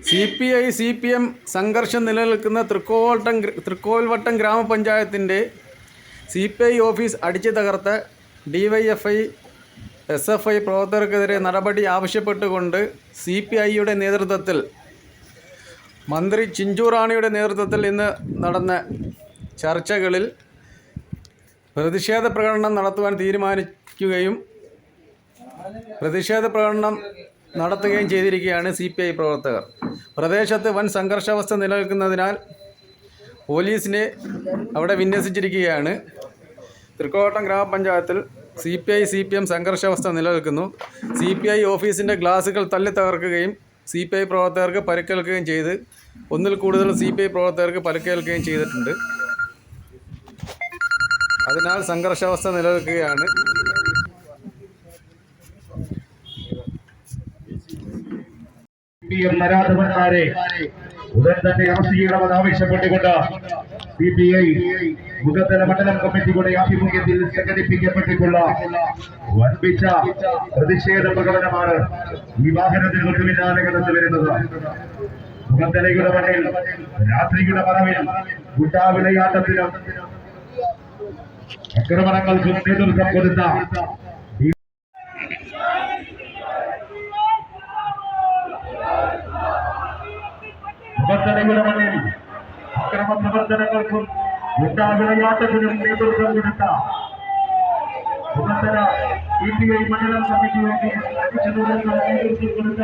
CPI CPM സംഘർഷം നിലനിൽക്കുന്ന തൃക്കോവിൽവട്ടം ഗ്രാമപഞ്ചായത്തിൻ്റെ CPI ഓഫീസ് അടിച്ചു തകർത്ത DYFI SFI പ്രവർത്തകർക്കെതിരെ നടപടി ആവശ്യപ്പെട്ടുകൊണ്ട് CPIയുടെ നേതൃത്വത്തിൽ മന്ത്രി ചിഞ്ചു റാണിയുടെ നേതൃത്വത്തിൽ ഇന്ന് നടന്ന ചർച്ചകളിൽ പ്രതിഷേധ പ്രകടനം നടത്തുവാൻ തീരുമാനിക്കുകയും പ്രതിഷേധ പ്രകടനം നടത്തുകയും ചെയ്തിരിക്കുകയാണ് CPI പ്രവർത്തകർ. പ്രദേശത്ത് വൻ സംഘർഷാവസ്ഥ നിലനിൽക്കുന്നതിനാൽ പോലീസിനെ അവിടെ വിന്യസിച്ചിരിക്കുകയാണ്. തൃക്കോട്ടം ഗ്രാമപഞ്ചായത്തിൽ CPI CPM സംഘർഷാവസ്ഥ നിലനിൽക്കുന്നു. CPI ഓഫീസിൻ്റെ ഗ്ലാസുകൾ തല്ലി തകർക്കുകയും CPI പ്രവർത്തകർക്ക് പരിക്കേൽക്കുകയും ചെയ്ത് ഒന്നിൽ കൂടുതൽ CPI പ്രവർത്തകർക്ക് പരിക്കേൽക്കുകയും ചെയ്തിട്ടുണ്ട്. അതിനാൽ സംഘർഷാവസ്ഥ നിലനിൽക്കുകയാണ്. നരാധവന്മാരെ ഉടൻ തന്നെ അറസ്റ്റ് ചെയ്യണമെന്ന് ആവശ്യപ്പെട്ടുകൊണ്ട് CPI മുഖത്തല മണ്ഡലം കമ്മിറ്റിയുടെ ആഭിമുഖ്യത്തിൽ സംഘടിപ്പിക്കപ്പെട്ടിട്ടുള്ള വൻപിച്ച പ്രതിഷേധ പ്രകടനമാണ് ഈ വാഹനത്തിൽ കൊണ്ടുപിന്നാലെ കടന്നു വരുന്നത്. മുഖത്തലയുടെ മണ്ണിൽ രാത്രിയുടെ മറവിൽ ഗുണ്ടാവിളയാട്ടത്തിനും ആക്രമണങ്ങൾക്കും നേതൃത്വം കൊടുത്ത മുഖത്തലയുടെ മണ്ണിൽ അക്രമ പ്രവർത്തനങ്ങൾക്കും ഗുണ്ടാവിളയാട്ടത്തിനും നേതൃത്വം കൊടുത്ത മുഖത്തല CPI മണ്ഡലം സമിതിയുടെ നേതൃത്വം കൊടുത്ത